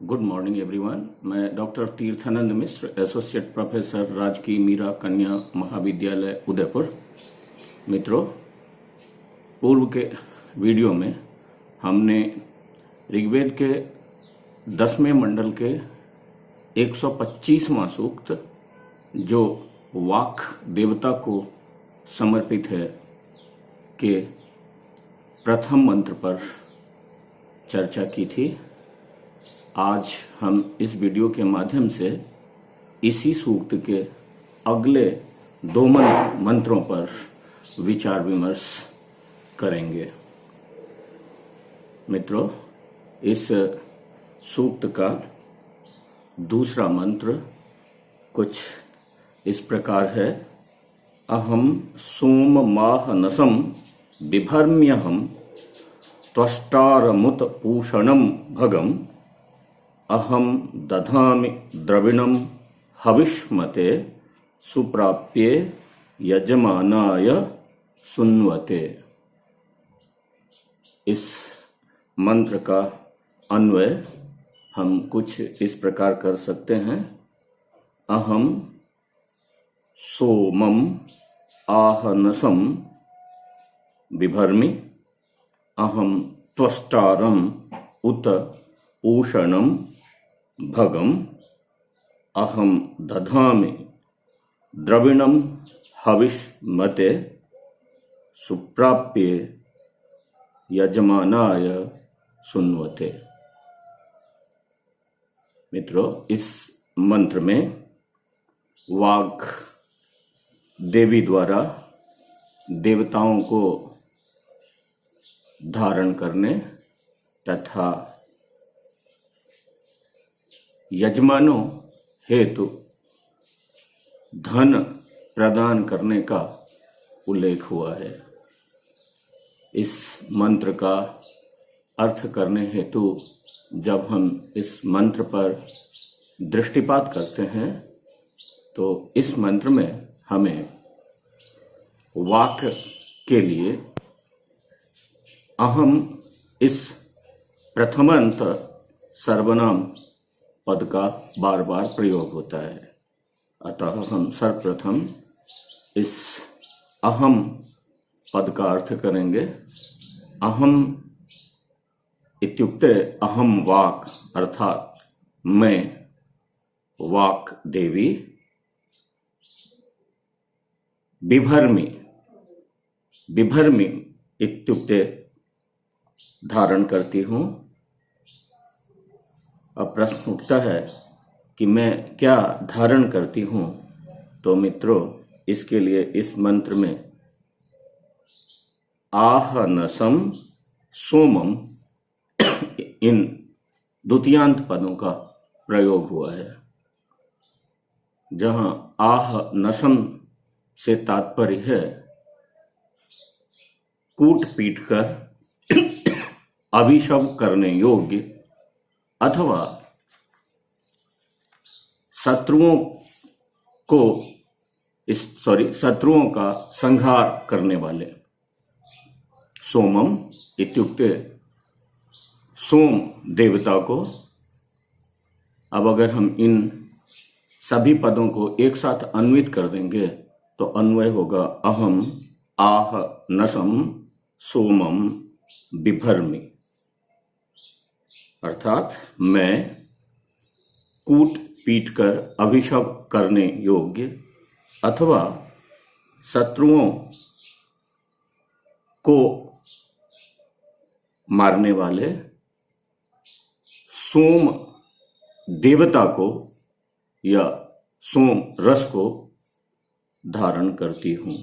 Good morning everyone. मैं doctor Tirthanand मिश्र, associate professor, राजकीय मीरा कन्या महाविद्यालय उदयपुर। मित्रों, पूर्व के वीडियो में हमने ऋग्वेद के 10वें मंडल के 125वां सूक्त, जो वाक देवता को समर्पित है, के प्रथम मंत्र पर चर्चा की थी। आज हम इस वीडियो के माध्यम से इसी सूक्त के अगले 2 मंत्रों पर विचार विमर्श करेंगे। मित्रों, इस सूक्त का दूसरा मंत्र कुछ इस प्रकार है। अहम सोम माहनसम बिभर्म्यहम त्वष्टारमुत पूषणम भगम अहम दधामि द्रविणम हविष्मते सुप्राप्ये यजमानाय सुन्वते। इस मंत्र का अन्वय हम कुछ इस प्रकार कर सकते हैं। अहम सोमम आहनसम बिभर्मि अहम त्वष्टारम उत पूषणम भगम अहम दधामि द्रविणम हविष्मते सुप्राप्ये यजमानाय सुन्वते। मित्रों, इस मंत्र में वाग देवी द्वारा देवताओं को धारण करने तथा यजमानों हेतु धन प्रदान करने का उल्लेख हुआ है। इस मंत्र का अर्थ करने हेतु जब हम इस मंत्र पर दृष्टिपात करते हैं तो इस मंत्र में हमें वाक के लिए अहम इस प्रथमांत सर्वनाम पद का बार बार प्रयोग होता है। अतः हम सर्वप्रथम इस अहम पद का अर्थ करेंगे। अहम इत्युक्ते अहम वाक, अर्थात मैं वाक देवी। बिभर्मि, बिभर्मि इत्युक्ते धारण करती हूं। अब प्रश्न उठता है कि मैं क्या धारण करती हूं। तो मित्रों, इसके लिए इस मंत्र में आहनसम सोमम इन द्वितीयांत पदों का प्रयोग हुआ है। जहां आहनसम से तात्पर्य है कूट पीट कर अभिशव करने योग्य अथवा शत्रुओं का संहार करने वाले। सोमम इत्युक्ते सोम देवता को। अब अगर हम इन सभी पदों को एक साथ अन्वित कर देंगे तो अन्वय होगा अहम आह नसम सोमम बिभर्मि, अर्थात मैं कूट पीट कर अभिशव करने योग्य अथवा शत्रुओं को मारने वाले सोम देवता को या सोम रस को धारण करती हूं।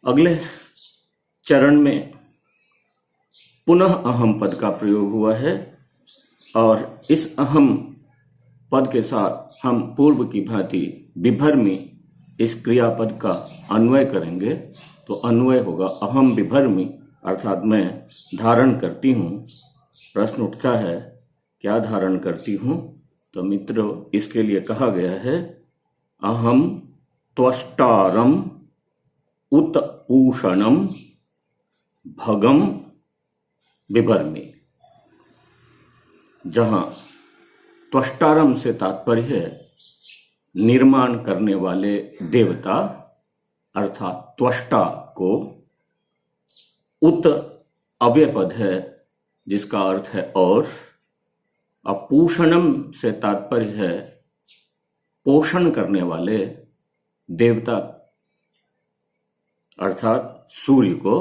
अगले चरण में पुनः अहम पद का प्रयोग हुआ है और इस अहम पद के साथ हम पूर्व की भांति बिभर्मि इस क्रियापद का अन्वय करेंगे। तो अन्वय होगा अहम बिभर्मि, अर्थात मैं धारण करती हूं। प्रश्न उठता है, क्या धारण करती हूं? तो मित्रों, इसके लिए कहा गया है अहम त्वष्टारम उत पूषणम भगम बिभर्मि। जहां त्वष्टारम से तात्पर्य है निर्माण करने वाले देवता, अर्थात त्वष्टा को। उत अव्यय पद है जिसका अर्थ है और। अपूषणम से तात्पर्य है पोषण करने वाले देवता, अर्थात सूर्य को।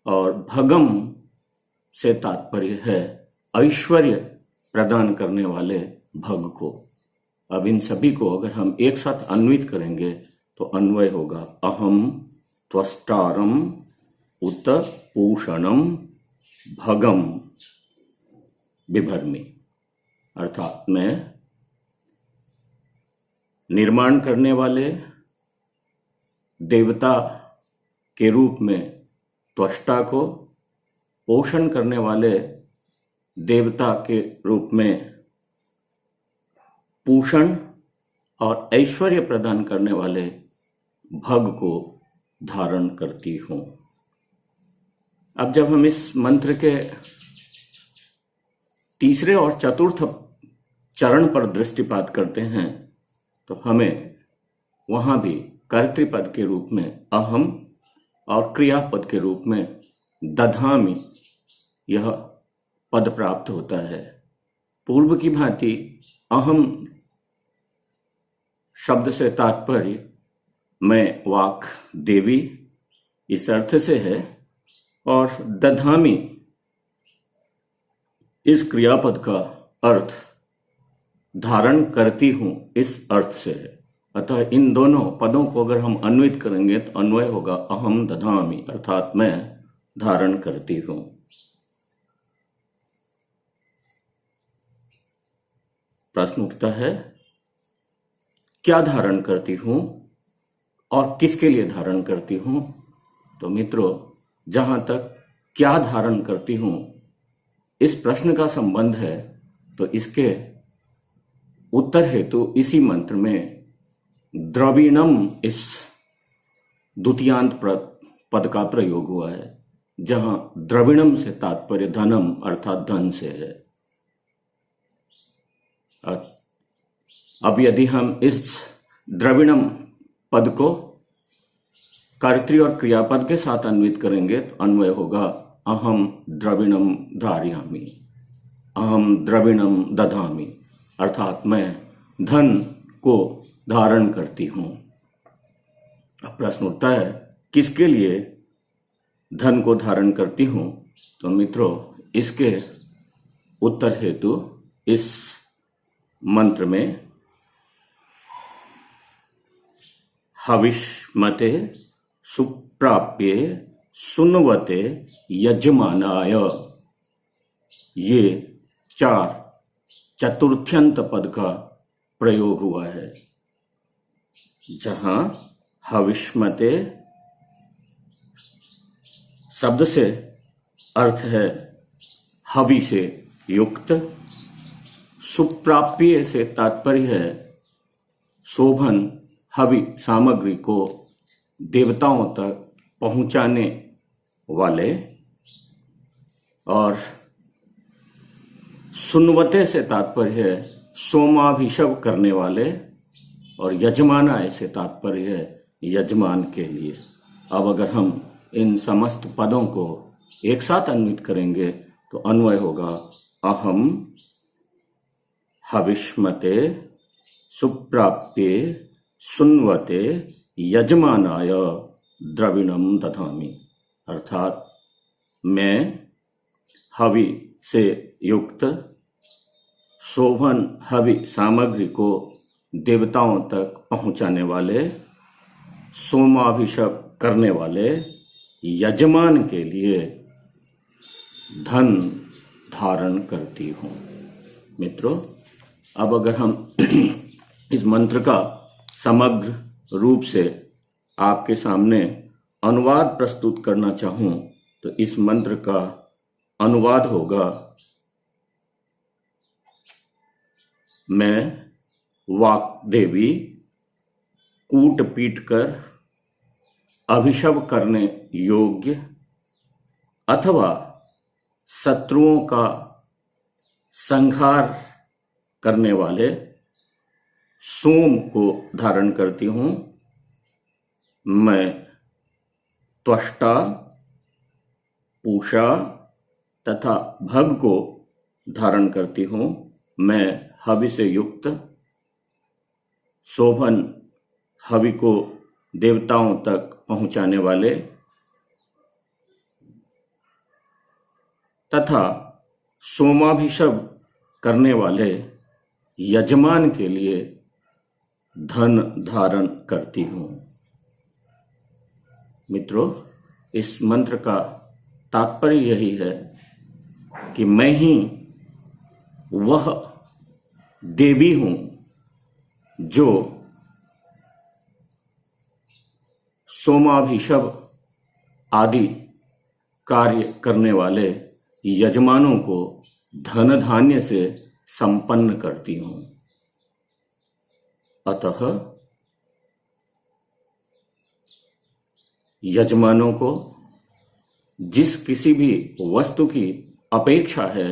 और भगम से तात्पर्य है ऐश्वर्य प्रदान करने वाले भग को। अब इन सभी को अगर हम एक साथ अन्वित करेंगे तो अन्वय होगा अहम त्वष्टारम उत पूषणम भगम बिभर्मि, अर्थात मैं निर्माण करने वाले देवता के रूप में त्वष्टा को, पोषण करने वाले देवता के रूप में पूषण और ऐश्वर्य प्रदान करने वाले भग को धारण करती हूं। अब जब हम इस मंत्र के तीसरे और चतुर्थ चरण पर दृष्टिपात करते हैं तो हमें वहां भी कर्तृपद के रूप में अहम और क्रियापद के रूप में दधामि यह पद प्राप्त होता है। पूर्व की भांति अहम शब्द से तात्पर्य मैं वाक देवी इस अर्थ से है और दधामि इस क्रियापद का अर्थ धारण करती हूं इस अर्थ से है। अतः इन दोनों पदों को अगर हम अन्वित करेंगे तो अन्वय होगा अहम दधामि, अर्थात मैं धारण करती हूं। प्रश्न उठता है क्या धारण करती हूं और किसके लिए धारण करती हूं? तो मित्रों, जहां तक क्या धारण करती हूं इस प्रश्न का संबंध है तो इसके उत्तर हेतु इसी मंत्र में द्रविणम इस द्वितीयांत पद का प्रयोग हुआ है, जहां द्रविणम से तात्पर्य धनम अर्थात धन से है। अब यदि हम इस द्रविणम पद को कर्तृ और क्रियापद के साथ अन्वित करेंगे तो अन्वय होगा अहम द्रविणम धारयामि, अहम द्रविणम दधामि, अर्थात मैं धन को धारण करती हूं। अब प्रश्न उठता है किसके लिए धन को धारण करती हूं? तो मित्रों, इसके उत्तर हेतु इस मंत्र में हविष्मते सुप्राप्ये सुन्वते यजमानाय, ये 4 चतुर्थ्यंत पद का प्रयोग हुआ है, जहां हविष्मते शब्द से अर्थ है हवि से युक्त, सुप्राप्य से तात्पर्य है शोभन हवि सामग्री को देवताओं तक पहुंचाने वाले, और सुन्वते से तात्पर्य है सोमाभिषव करने वाले, और यजमानाय से तात्पर्य है यजमान के लिए। अब अगर हम इन समस्त पदों को एक साथ अन्वित करेंगे तो अन्वय होगा अहम हविष्मते सुप्राप्ये सुन्वते यजमानाय द्रविणम दधामि, अर्थात मैं हवि से युक्त शोभन हवि सामग्री को देवताओं तक पहुंचाने वाले, सोमाभिषेक करने वाले यजमान के लिए धन धारण करती हूं। मित्रों, अब अगर हम इस मंत्र का समग्र रूप से आपके सामने अनुवाद प्रस्तुत करना चाहूं तो इस मंत्र का अनुवाद होगा मैं वाक देवी कूट पीट कर अभिषव करने योग्य अथवा शत्रुओं का संहार करने वाले सोम को धारण करती हूँ। मैं त्वष्टा, पूषा तथा भग को धारण करती हूँ। मैं हवि से युक्त शोभन हवि को देवताओं तक पहुंचाने वाले तथा सोमाभिषेक करने वाले यजमान के लिए धन धारण करती हूँ। मित्रों, इस मंत्र का तात्पर्य यही है कि मैं ही वह देवी हूं जो सोमाभिषेक आदि कार्य करने वाले यजमानों को धन धान्य से संपन्न करती हूं। अतः यजमानों को जिस किसी भी वस्तु की अपेक्षा है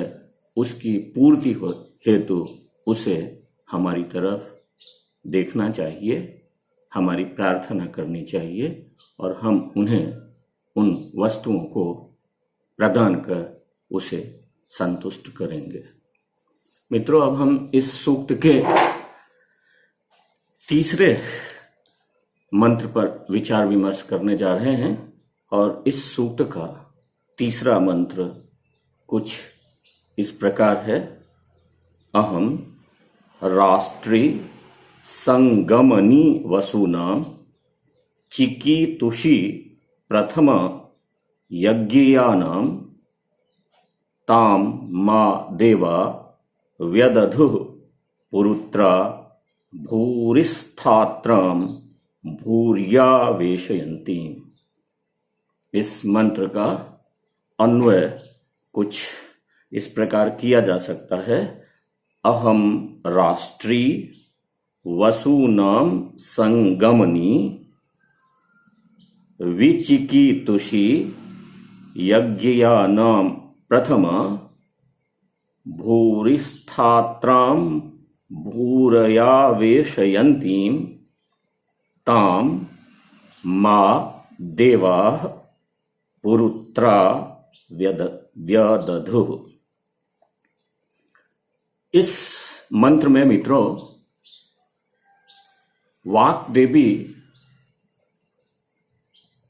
उसकी पूर्ति हेतु उसे हमारी तरफ देखना चाहिए, हमारी प्रार्थना करनी चाहिए और हम उन्हें उन वस्तुओं को प्रदान कर उसे संतुष्ट करेंगे। मित्रों, अब हम इस सूक्त के तीसरे मंत्र पर विचार विमर्श करने जा रहे हैं और इस सूक्त का तीसरा मंत्र कुछ इस प्रकार है। अहम राष्ट्री संगमनी वसूनाम चिकीतुषी प्रथम यज्ञयानाम ताम मा देवा व्यदधुः पुरुत्रा भूरिस्थात्रम भूर्यावेशयन्ती। इस मंत्र का अन्वय कुछ इस प्रकार किया जा सकता है। अहम राष्ट्री वसूनाम संगमनी विचिकीतुषी यज्ञयानाम प्रथम भूरिस्थात्राम भूरयावेशयन्तीं ताम मा देवाः पुरुत्रा व्यदधुः। इस मंत्र में मित्रों वाक देवी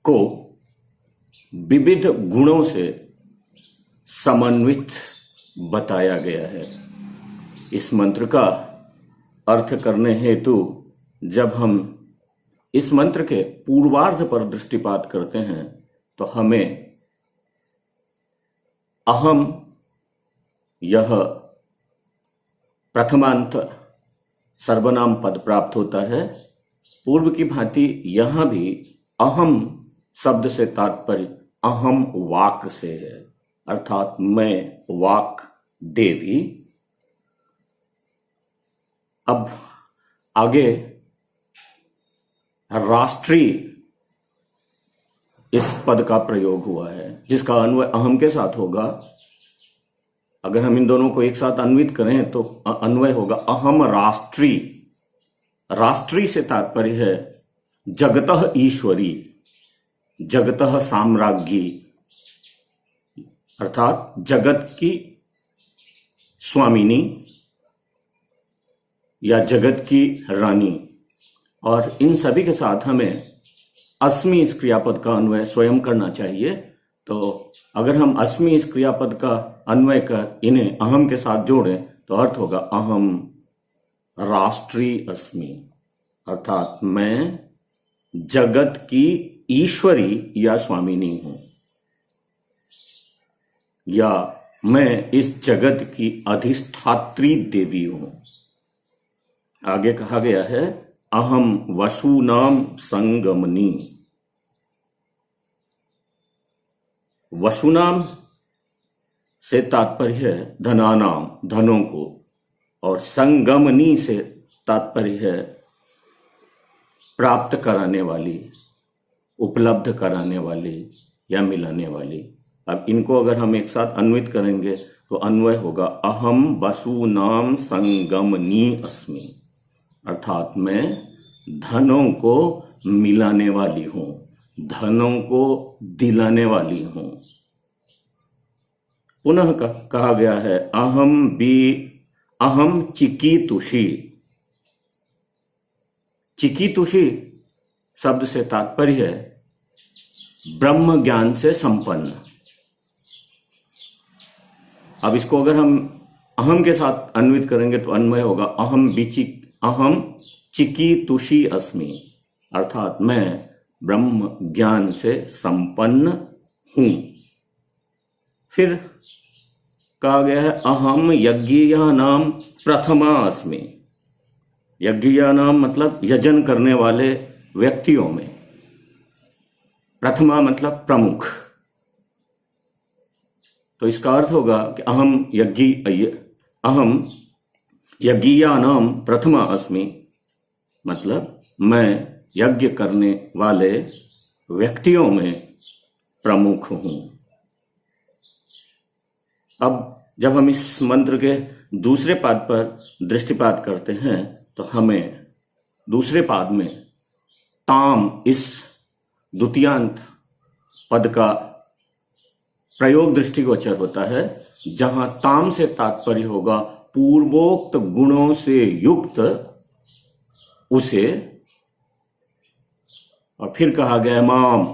को विविध गुणों से समन्वित बताया गया है। इस मंत्र का अर्थ करने हेतु जब हम इस मंत्र के पूर्वार्ध पर दृष्टिपात करते हैं तो हमें अहम यह प्रथमांत सर्वनाम पद प्राप्त होता है। पूर्व की भांति यहां भी अहम शब्द से तात्पर्य अहम वाक से है, अर्थात मैं वाक देवी। अब आगे राष्ट्री इस पद का प्रयोग हुआ है जिसका अन्वय अहम के साथ होगा। अगर हम इन दोनों को एक साथ अन्वित करें तो अन्वय होगा अहम राष्ट्री। राष्ट्री से तात्पर्य है जगतः ईश्वरी, जगतः साम्राज्ञी, अर्थात जगत की स्वामिनी या जगत की रानी। और इन सभी के साथ हमें अस्मि इस क्रियापद का अन्वय स्वयं करना चाहिए। तो अगर हम अस्मि इस क्रियापद का अन्वय कर इन्हें अहम के साथ जोड़ें तो अर्थ होगा अहम राष्ट्री अस्मि, अर्थात मैं जगत की ईश्वरी या स्वामिनी हूं, या मैं इस जगत की अधिष्ठात्री देवी हूं। आगे कहा गया है अहम वसूनाम संगमनी। वसुनाम से तात्पर्य है धनानाम, धनों को, और संगमनी से तात्पर्य है प्राप्त कराने वाली, उपलब्ध कराने वाली या मिलाने वाली। अब इनको अगर हम एक साथ अन्वित करेंगे तो अन्वय होगा अहम वसूनाम संगमनी अस्मि, अर्थात मैं धनों को मिलाने वाली हूं, धनों को दिलाने वाली हूं। पुनः कहा गया है अहम चिकीतुषी। चिकीतुषी शब्द से तात्पर्य है ब्रह्म ज्ञान से संपन्न। अब इसको अगर हम अहम के साथ अन्वित करेंगे तो अन्वय होगा अहम चिकीतुषी अस्मि, अर्थात मैं ब्रह्म ज्ञान से संपन्न हूं। फिर कहा गया है अहम यज्ञियानाम प्रथमा अस्मि। यज्ञियानाम मतलब यजन करने वाले व्यक्तियों में, प्रथमा मतलब प्रमुख। तो इसका अर्थ होगा कि अहम यज्ञियानाम प्रथमा अस्मि, मतलब मैं यज्ञ करने वाले व्यक्तियों में प्रमुख हूं। अब जब हम इस मंत्र के दूसरे पाद पर दृष्टिपात करते हैं तो हमें दूसरे पाद में ताम इस द्वितीयांत पद का प्रयोग दृष्टिगोचर होता है, जहां ताम से तात्पर्य होगा पूर्वोक्त गुणों से युक्त उसे, और फिर कहा गया माम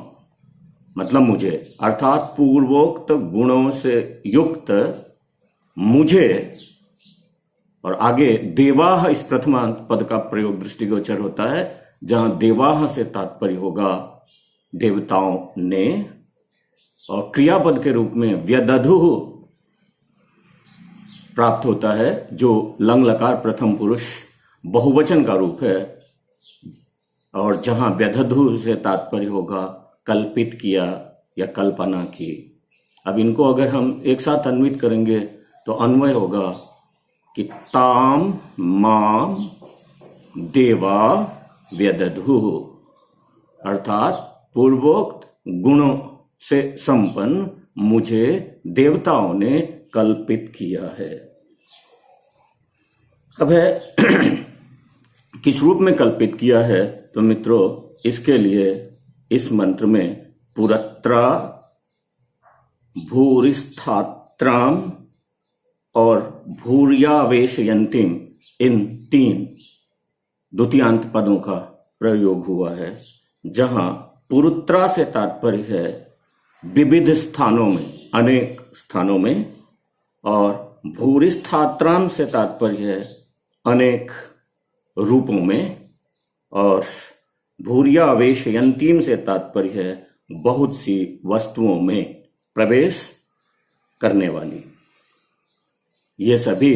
मतलब मुझे, अर्थात पूर्वोक्त गुणों से युक्त मुझे। और आगे देवाह इस प्रथमांत पद का प्रयोग दृष्टिगोचर होता है, जहां देवाह से तात्पर्य होगा देवताओं ने, और क्रियापद के रूप में व्यदधु प्राप्त होता है, जो लंग लकार प्रथम पुरुष बहुवचन का रूप है, और जहां व्यदधु से तात्पर्य होगा कल्पित किया या कल्पना की। अब इनको अगर हम एक साथ अन्वित करेंगे तो अन्वय होगा कि ताम माम देवा व्यदधु, अर्थात पूर्वोक्त गुणों से संपन्न मुझे देवताओं ने कल्पित किया है। अब है किस रूप में कल्पित किया है, तो मित्रों इसके लिए इस मंत्र में पुरत्रा, भूरिस्थात्राम और भूर्यावेशयन्तीम, इन 3 द्वितीयांत पदों का प्रयोग हुआ है, जहां पुरुत्रा से तात्पर्य है विविध स्थानों में, अनेक स्थानों में, और भूरिस्थात्राम से तात्पर्य है अनेक रूपों में, और भूर्यावेशयन्तीम से तात्पर्य है बहुत सी वस्तुओं में प्रवेश करने वाली। ये सभी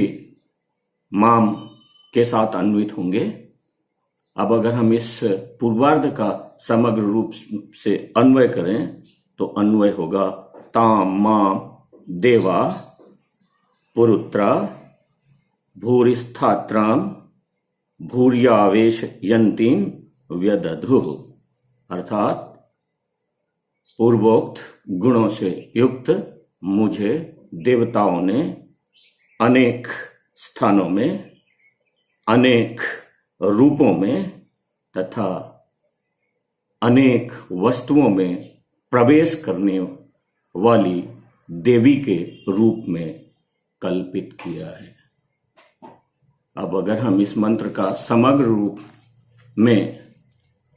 माम के साथ अन्वित होंगे। अब अगर हम इस पूर्वार्ध का समग्र रूप से अन्वय करें तो अन्वय होगा ताम माम देवा पुरुत्रा भूरिस्थात्राम भूर्यावेशयन्तीम व्यदधु, अर्थात पूर्वोक्त गुणों से युक्त मुझे देवताओं ने अनेक स्थानों में, अनेक रूपों में तथा अनेक वस्तुओं में प्रवेश करने वाली देवी के रूप में कल्पित किया है। अब अगर हम इस मंत्र का समग्र रूप में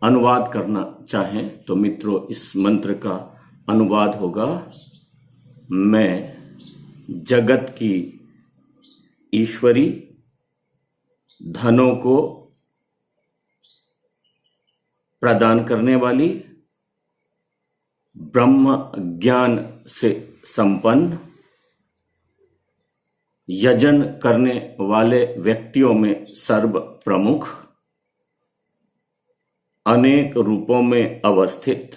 अनुवाद करना चाहें तो मित्रों इस मंत्र का अनुवाद होगा मैं जगत की ईश्वरी, धनों को प्रदान करने वाली, ब्रह्म ज्ञान से संपन्न, यजन करने वाले व्यक्तियों में सर्व प्रमुख, अनेक रूपों में अवस्थित,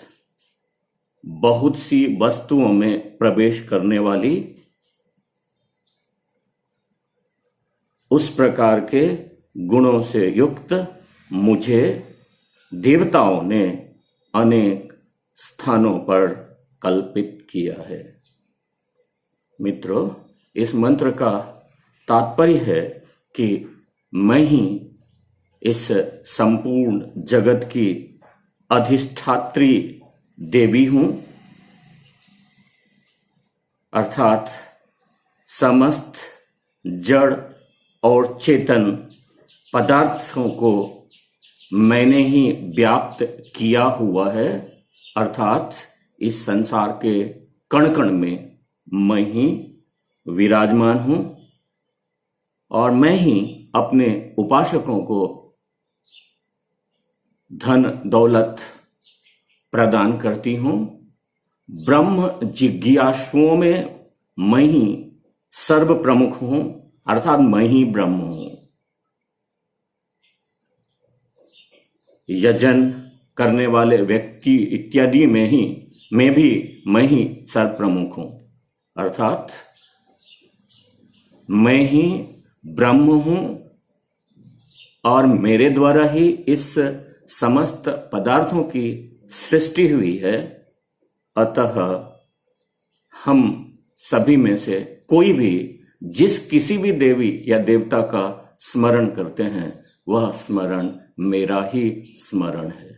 बहुत सी वस्तुओं में प्रवेश करने वाली, उस प्रकार के गुणों से युक्त मुझे देवताओं ने अनेक स्थानों पर कल्पित किया है। मित्रों इस मंत्र का तात्पर्य है कि मैं ही इस संपूर्ण जगत की अधिष्ठात्री देवी हूं, अर्थात समस्त जड़ और चेतन पदार्थों को मैंने ही व्याप्त किया हुआ है, अर्थात इस संसार के कण कण में मैं ही विराजमान हूं और मैं ही अपने उपासकों को धन दौलत प्रदान करती हूं। ब्रह्म जिज्ञासुओं में मैं ही सर्व प्रमुख हूं, अर्थात मैं ही ब्रह्म हूं। यजन करने वाले व्यक्ति इत्यादि में भी मैं ही सर्व प्रमुख हूं, अर्थात मैं ही ब्रह्म हूं और मेरे द्वारा ही इस समस्त पदार्थों की सृष्टि हुई है। अतः हम सभी में से कोई भी जिस किसी भी देवी या देवता का स्मरण करते हैं वह स्मरण मेरा ही स्मरण है।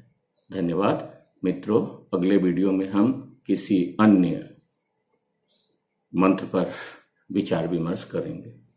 धन्यवाद मित्रों, अगले वीडियो में हम किसी अन्य मंत्र पर विचार विमर्श करेंगे।